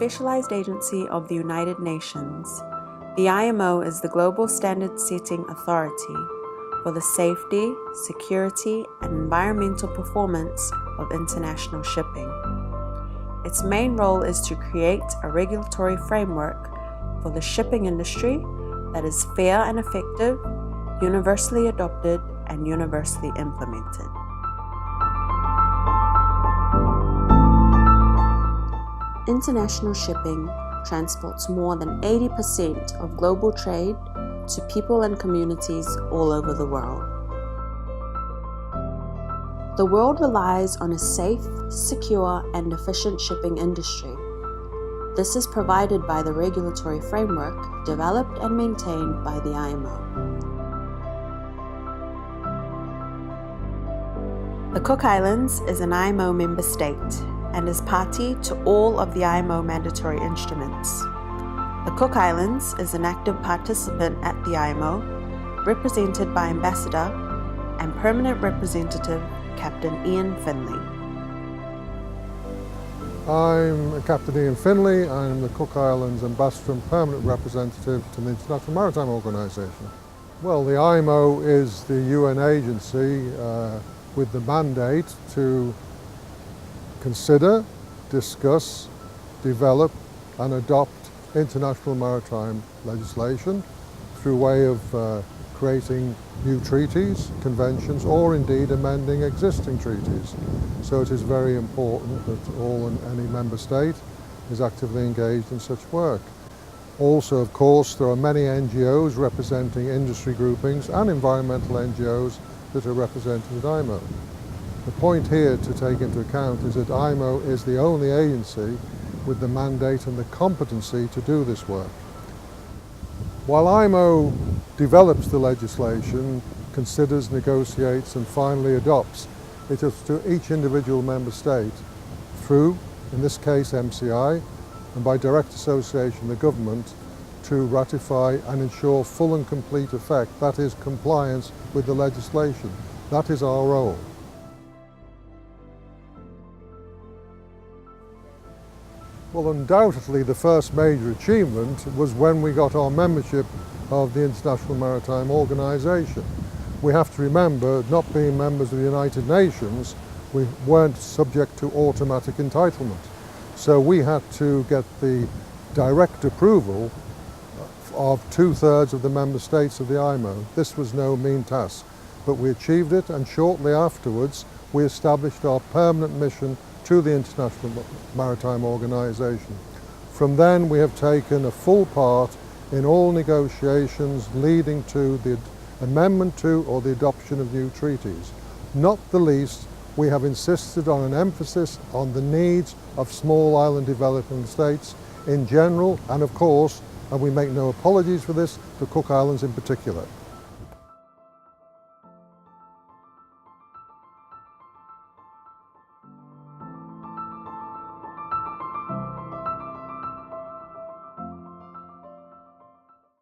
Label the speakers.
Speaker 1: specialized agency of the United Nations. The IMO is the global standard-setting authority for the safety, security, and environmental performance of international shipping. Its main role is to create a regulatory framework for the shipping industry that is fair and effective, universally adopted, and universally implemented. International shipping transports more than 80% of global trade to people and communities all over the world. The world relies on a safe, secure, and efficient shipping industry. This is provided by the regulatory framework developed and maintained by the IMO. The Cook Islands is an IMO member state and is party to all of the IMO mandatory instruments. The Cook Islands is an active participant at the IMO, represented by Ambassador and Permanent Representative Capt.Ian Finley.
Speaker 2: I'm Capt.Ian Finley. I'm the Cook Islands Ambassador and Permanent Representative to the International Maritime Organization. Well, the IMO is the UN agency with the mandate to consider, discuss, develop and adopt international maritime legislation through way of creating new treaties, conventions, or indeed amending existing treaties. So it is very important that all and any member state is actively engaged in such work. Also, of course, there are many NGOs representing industry groupings and environmental NGOs that are represented at IMO. The point here to take into account is that IMO is the only agency with the mandate and the competency to do this work. While IMO develops the legislation, considers, negotiates and finally adopts, it is to each individual member state through, in this case, MCI, and by direct association the government, to ratify and ensure full and complete effect, that is, compliance with the legislation. That is our role. Well, undoubtedly the first major achievement was when we got our membership of the International Maritime Organization. We have to remember, not being members of the United Nations, we weren't subject to automatic entitlement. So we had to get the direct approval of 2/3 of the member states of the IMO. This was no mean task, but we achieved it, and shortly afterwards we established our permanent mission to the International Maritime Organization. From then we have taken a full part in all negotiations leading to the amendment to or the adoption of new treaties. Not the least, we have insisted on an emphasis on the needs of small island developing states in general, and of course, and we make no apologies for this, the Cook Islands in particular.